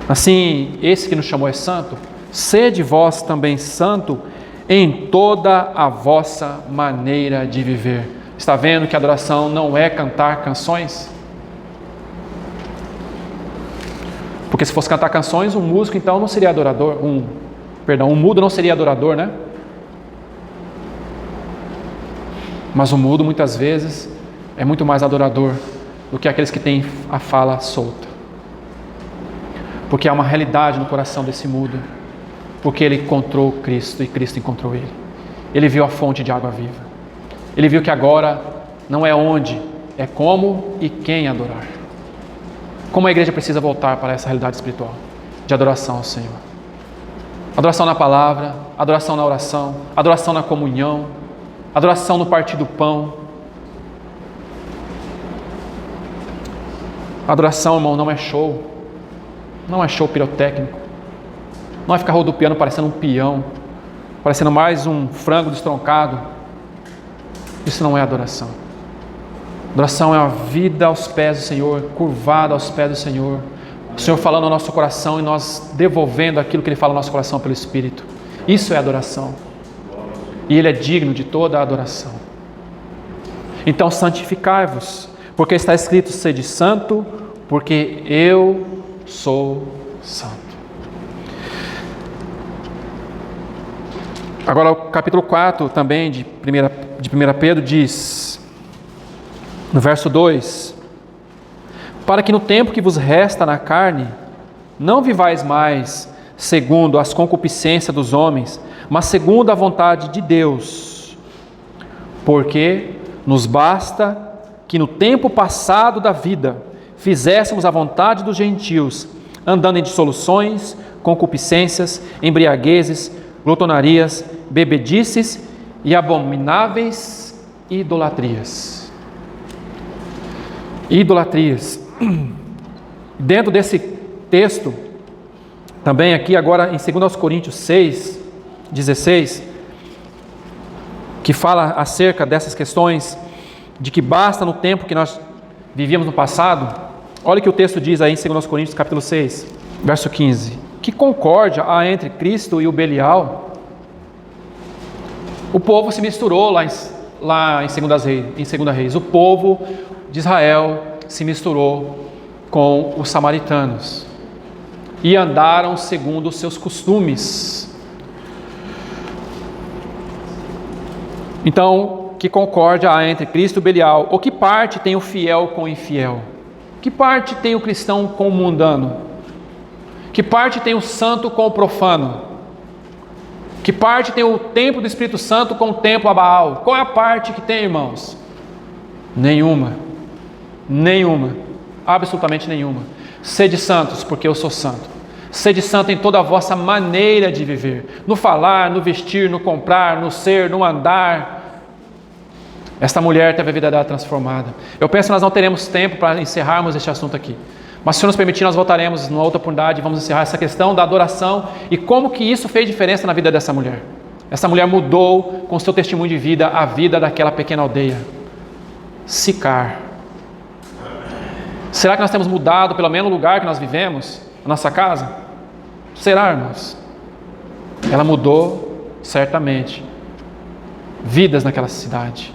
Assim, esse que nos chamou é santo. Sede vós também santo em toda a vossa maneira de viver. Está vendo que a adoração não é cantar canções? Porque se fosse cantar canções, um músico então não seria adorador. Um mudo não seria adorador, né? Mas o mudo muitas vezes é muito mais adorador do que aqueles que têm a fala solta. Porque há uma realidade no coração desse mudo. Porque ele encontrou Cristo e Cristo encontrou ele. Ele viu a fonte de água viva. Ele viu que agora não é onde, é como e quem adorar. Como a igreja precisa voltar para essa realidade espiritual de adoração ao Senhor. Adoração na palavra, adoração na oração, adoração na comunhão, adoração no partir do pão. Adoração, irmão, não é show. Não é show pirotécnico. Não é ficar rodopiando parecendo um peão, parecendo mais um frango destroncado. Isso não é adoração. Adoração é uma vida aos pés do Senhor, curvada aos pés do Senhor. O Senhor falando ao nosso coração e nós devolvendo aquilo que Ele fala ao nosso coração pelo Espírito. Isso é adoração. E Ele é digno de toda a adoração. Então santificai-vos, porque está escrito: sede santo, porque eu sou santo. Agora o capítulo 4 também de 1 Pedro diz, no verso 2: para que no tempo que vos resta na carne, não vivais mais segundo as concupiscências dos homens, mas segundo a vontade de Deus. Porque nos basta que no tempo passado da vida fizéssemos a vontade dos gentios, andando em dissoluções, concupiscências, embriaguezes, glutonarias, bebedices e abomináveis idolatrias. Idolatrias. Dentro desse texto, também aqui agora em 2 Coríntios 6, 16, que fala acerca dessas questões, de que basta no tempo que nós vivíamos no passado. Olha o que o texto diz aí em 2 Coríntios capítulo 6, verso 15. Que concórdia há entre Cristo e o Belial? O povo se misturou lá em 2 Reis. O povo de Israel se misturou com os samaritanos e andaram segundo os seus costumes. Então, que concórdia há entre Cristo e Belial? Ou que parte tem o fiel com o infiel? Que parte tem o cristão com o mundano? Que parte tem o santo com o profano? Que parte tem o templo do Espírito Santo com o templo a Baal? Qual é a parte que tem, irmãos? Nenhuma. Nenhuma. Absolutamente nenhuma. Sede santos, porque eu sou santo. Sede santo em toda a vossa maneira de viver. No falar, no vestir, no comprar, no ser, no andar. Esta mulher teve a vida dela transformada. Eu penso que nós não teremos tempo para encerrarmos este assunto aqui. Mas se o Senhor nos permitir, nós voltaremos numa outra oportunidade e vamos encerrar essa questão da adoração e como que isso fez diferença na vida dessa mulher. Essa mulher mudou com seu testemunho de vida a vida daquela pequena aldeia. Sicar. Será que nós temos mudado pelo menos o lugar que nós vivemos? A nossa casa? Será, irmãos? Ela mudou certamente vidas naquela cidade.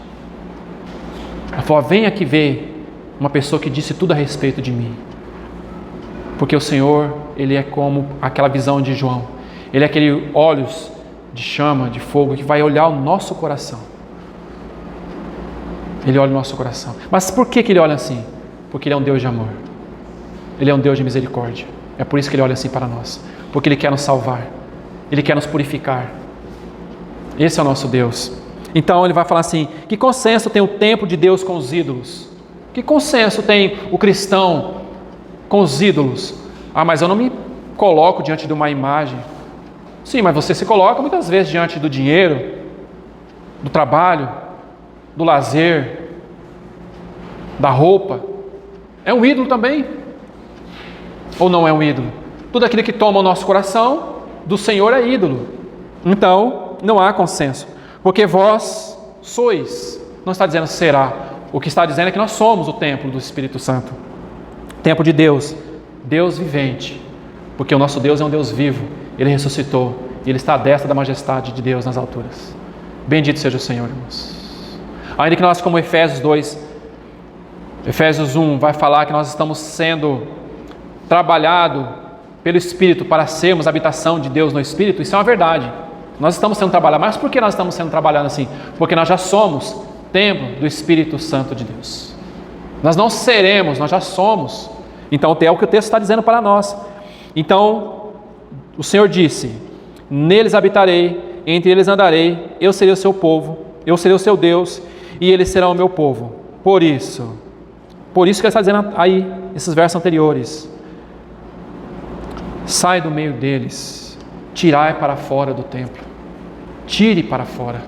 Ela falou: venha aqui ver uma pessoa que disse tudo a respeito de mim. Porque o Senhor, Ele é como aquela visão de João. Ele é aquele olhos de chama, de fogo, que vai olhar o nosso coração. Ele olha o nosso coração. Mas por que Ele olha assim? Porque Ele é um Deus de amor. Ele é um Deus de misericórdia. É por isso que Ele olha assim para nós. Porque Ele quer nos salvar. Ele quer nos purificar. Esse é o nosso Deus. Então Ele vai falar assim: que consenso tem o templo de Deus com os ídolos? Que consenso tem o cristão com os ídolos? Ah, mas eu não me coloco diante de uma imagem. Sim, mas você se coloca muitas vezes diante do dinheiro, do trabalho, do lazer, da roupa. É um ídolo também? Ou não é um ídolo? Tudo aquilo que toma o nosso coração do Senhor é ídolo. Então, não há consenso. Porque vós sois, não está dizendo será. O que está dizendo é que nós somos o templo do Espírito Santo. Templo de Deus, Deus vivente. Porque o nosso Deus é um Deus vivo. Ele ressuscitou e Ele está à destra da majestade de Deus nas alturas. Bendito seja o Senhor, irmãos. Ainda que nós, como Efésios 2, Efésios 1 vai falar que nós estamos sendo trabalhados pelo Espírito para sermos a habitação de Deus no Espírito, isso é uma verdade. Nós estamos sendo trabalhados. Mas por que nós estamos sendo trabalhados assim? Porque nós já somos templo do Espírito Santo de Deus. Nós não seremos, nós já somos. Então é o que o texto está dizendo para nós. Então o Senhor disse: neles habitarei, entre eles andarei, eu serei o seu povo, eu serei o seu Deus, e eles serão o meu povo. Por isso que ele está dizendo aí, esses versos anteriores: sai do meio deles, tirai para fora do templo, tire para fora,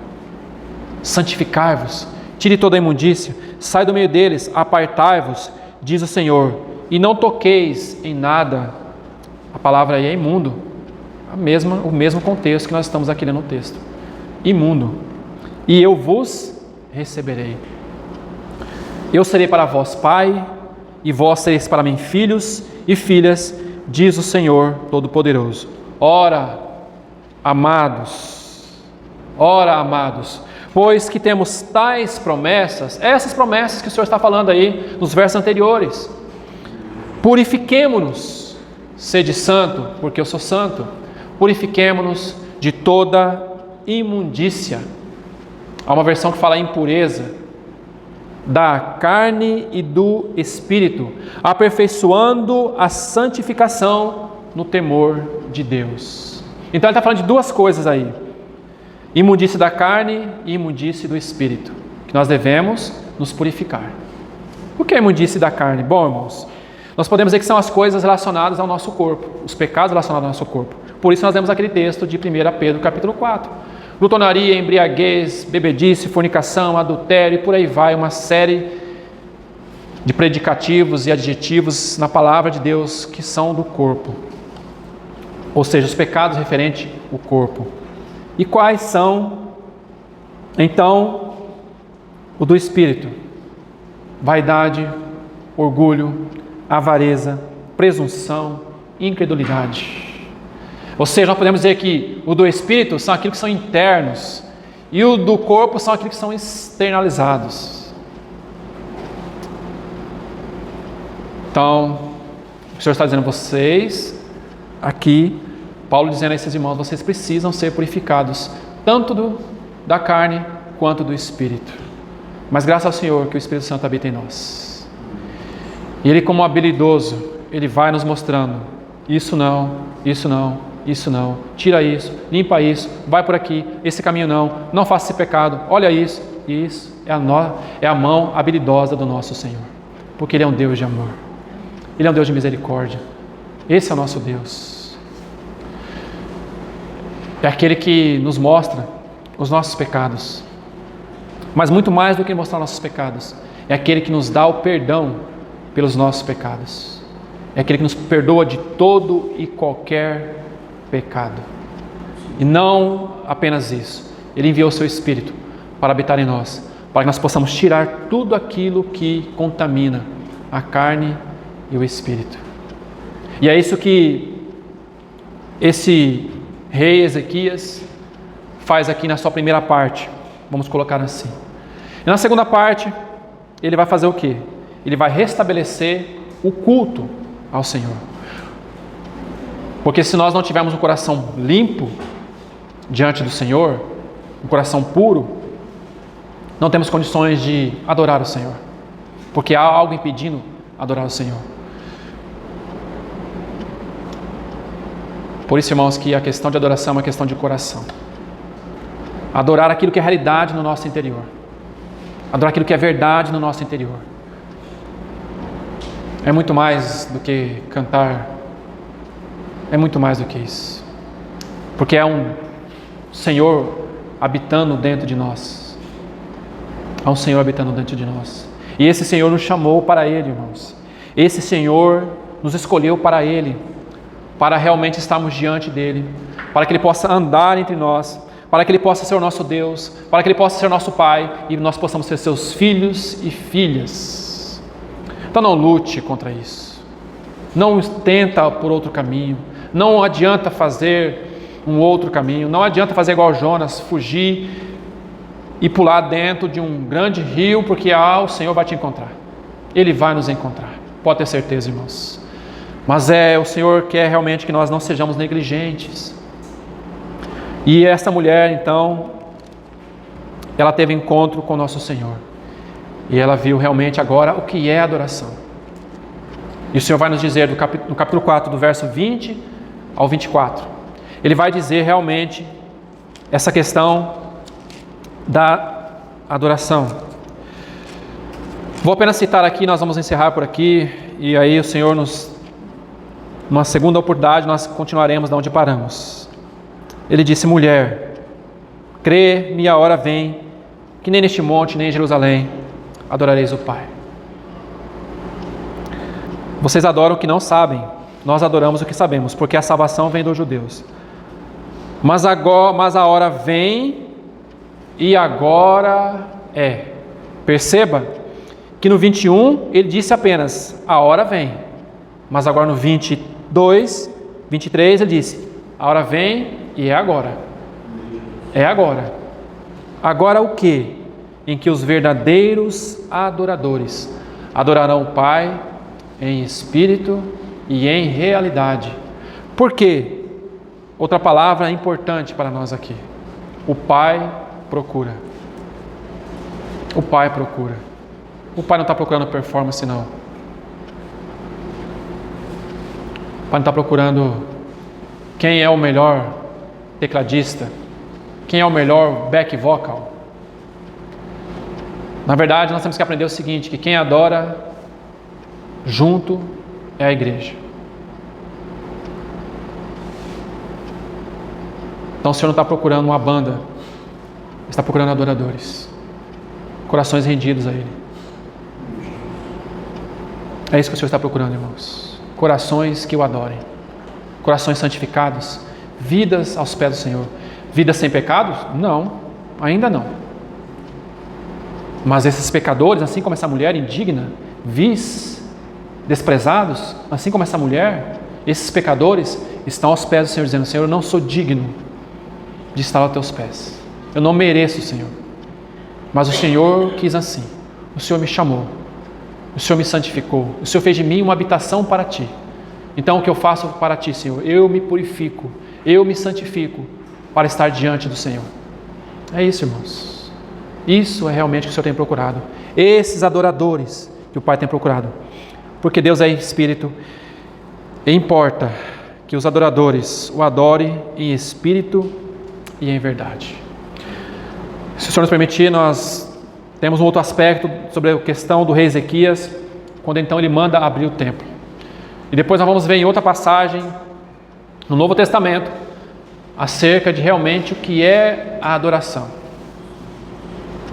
santificai-vos, tire toda a imundícia, sai do meio deles, apartai-vos, diz o Senhor, e não toqueis em nada. A palavra aí é imundo, o mesmo contexto que nós estamos aqui lendo no texto, imundo. E eu vos receberei, eu serei para vós pai, e vós sereis para mim filhos e filhas, diz o Senhor Todo-Poderoso. Ora, amados, pois que temos tais promessas, essas promessas que o Senhor está falando aí nos versos anteriores. Purifiquemo-nos, sede santo, porque eu sou santo. Purifiquemo-nos de toda imundícia. Há uma versão que fala impureza, da carne e do espírito, aperfeiçoando a santificação no temor de Deus. Então ele está falando de duas coisas aí: imundície da carne e imundície do espírito, que nós devemos nos purificar. O que é imundície da carne? Bom, irmãos, nós podemos dizer que são as coisas relacionadas ao nosso corpo, os pecados relacionados ao nosso corpo. Por isso nós vemos aquele texto de 1 Pedro capítulo 4. Glutonaria, embriaguez, bebedice, fornicação, adultério e por aí vai, uma série de predicativos e adjetivos na palavra de Deus que são do corpo. Ou seja, os pecados referentes ao corpo. E quais são, então, o do espírito? Vaidade, orgulho, avareza, presunção, incredulidade. Ou seja, nós podemos dizer que o do espírito são aqueles que são internos e o do corpo são aqueles que são externalizados. Então, o Senhor está dizendo, vocês, aqui, Paulo dizendo a esses irmãos, vocês precisam ser purificados, tanto da carne quanto do espírito. Mas graças ao Senhor que o Espírito Santo habita em nós. E Ele, como habilidoso, Ele vai nos mostrando, isso não, isso não, isso não, tira isso, limpa isso, vai por aqui, esse caminho não faça esse pecado, olha isso, isso é a mão habilidosa do nosso Senhor, porque Ele é um Deus de amor, Ele é um Deus de misericórdia, esse é o nosso Deus, é aquele que nos mostra os nossos pecados, mas muito mais do que mostrar nossos pecados, é aquele que nos dá o perdão pelos nossos pecados, é aquele que nos perdoa de todo e qualquer pecado. E não apenas isso, Ele enviou o seu Espírito para habitar em nós, para que nós possamos tirar tudo aquilo que contamina a carne e o Espírito. E é isso que esse rei Ezequias faz aqui na sua primeira parte, vamos colocar assim. E na segunda parte, ele vai fazer o quê? Ele vai restabelecer o culto ao Senhor. Porque se nós não tivermos um coração limpo diante do Senhor, um coração puro, não temos condições de adorar o Senhor. Porque há algo impedindo adorar o Senhor. Por isso, irmãos, que a questão de adoração é uma questão de coração. Adorar aquilo que é realidade no nosso interior. Adorar aquilo que é verdade no nosso interior. É muito mais do que cantar. É muito mais do que isso. Porque é um Senhor habitando dentro de nós. Há um Senhor habitando dentro de nós. E esse Senhor nos chamou para Ele, irmãos. Esse Senhor nos escolheu para Ele. Para realmente estarmos diante dEle. Para que Ele possa andar entre nós. Para que Ele possa ser o nosso Deus. Para que Ele possa ser o nosso Pai. E nós possamos ser seus filhos e filhas. Então não lute contra isso. Não tenta por outro caminho. Não adianta fazer um outro caminho. Não adianta fazer igual Jonas, fugir e pular dentro de um grande rio, porque o Senhor vai te encontrar. Ele vai nos encontrar. Pode ter certeza, irmãos. Mas o Senhor quer realmente que nós não sejamos negligentes. E essa mulher, então, ela teve encontro com o nosso Senhor. E ela viu realmente agora o que é adoração. E o Senhor vai nos dizer no capítulo 4, do verso 20 ao 24. Ele vai dizer realmente essa questão da adoração. Vou apenas citar aqui, nós vamos encerrar por aqui. E aí o Senhor numa segunda oportunidade, nós continuaremos de onde paramos. Ele disse, mulher, crê-me, a hora vem, que nem neste monte, nem em Jerusalém, adorareis o Pai. Vocês adoram o que não sabem, nós adoramos o que sabemos, porque a salvação vem dos judeus. Mas a hora vem, e agora é. Perceba que no 21 ele disse apenas, a hora vem. Mas agora no 22, 23 ele disse, a hora vem e é agora. É agora. Agora o quê? Em que os verdadeiros adoradores adorarão o Pai em espírito e em realidade. Por quê? Outra palavra importante para nós aqui. O Pai procura. O Pai procura. O Pai não está procurando performance, não. O Pai não está procurando quem é o melhor tecladista, quem é o melhor back vocal. Na verdade, nós temos que aprender o seguinte, que quem adora junto é a igreja. Então o Senhor não está procurando uma banda, está procurando adoradores, corações rendidos a Ele. É isso que o Senhor está procurando, irmãos. Corações que o adorem, corações santificados, vidas aos pés do Senhor. Vidas sem pecados? Não, ainda não. Mas esses pecadores, assim como essa mulher indigna, vis, desprezados, assim como essa mulher, esses pecadores estão aos pés do Senhor, dizendo: Senhor, eu não sou digno de estar aos teus pés. Eu não mereço, Senhor. Mas o Senhor quis assim. O Senhor me chamou. O Senhor me santificou. O Senhor fez de mim uma habitação para Ti. Então o que eu faço para Ti, Senhor? Eu me purifico. Eu me santifico para estar diante do Senhor. É isso, irmãos. Isso é realmente o que o Senhor tem procurado. Esses adoradores que o Pai tem procurado. Porque Deus é Espírito. E importa que os adoradores o adorem em espírito e em verdade. Se o Senhor nos permitir, nós temos um outro aspecto sobre a questão do rei Ezequias, quando então ele manda abrir o templo. E depois nós vamos ver em outra passagem, no Novo Testamento, acerca de realmente o que é a adoração.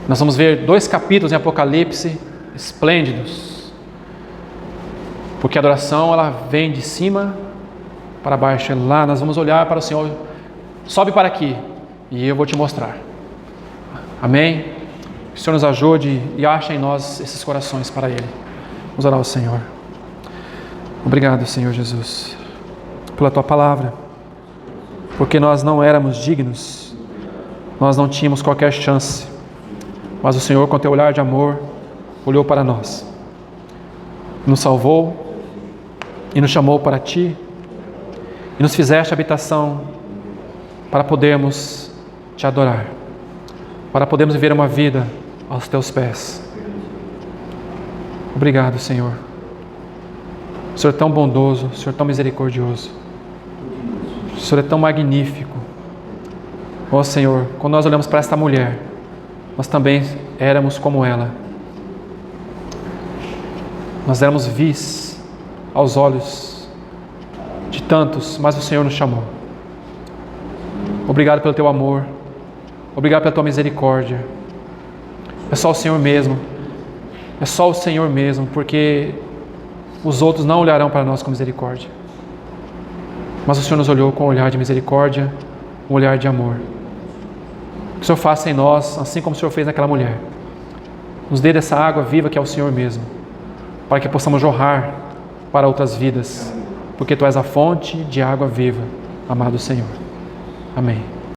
Nós vamos ver 2 capítulos em Apocalipse esplêndidos, porque a adoração ela vem de cima para baixo. Lá nós vamos olhar para o Senhor, sobe para aqui e eu vou te mostrar. Amém? Que o Senhor nos ajude e ache em nós esses corações para Ele. Vamos orar ao Senhor. Obrigado, Senhor Jesus, pela Tua palavra, porque nós não éramos dignos, nós não tínhamos qualquer chance, mas o Senhor, com Teu olhar de amor, olhou para nós, nos salvou e nos chamou para Ti, e nos fizeste habitação para podermos Te adorar, para podermos viver uma vida aos Teus pés. Obrigado, Senhor. O Senhor é tão bondoso, o Senhor é tão misericordioso, o Senhor é tão magnífico. Ó Senhor, quando nós olhamos para esta mulher, nós também éramos como ela. Nós éramos vis aos olhos de tantos, mas o Senhor nos chamou. Obrigado pelo Teu amor, obrigado pela Tua misericórdia. É só o Senhor mesmo, é só o Senhor mesmo, porque os outros não olharão para nós com misericórdia. Mas o Senhor nos olhou com um olhar de misericórdia, um olhar de amor. Que o Senhor faça em nós, assim como o Senhor fez naquela mulher. Nos dê dessa água viva que é o Senhor mesmo, para que possamos jorrar para outras vidas, porque Tu és a fonte de água viva, amado Senhor. Amém.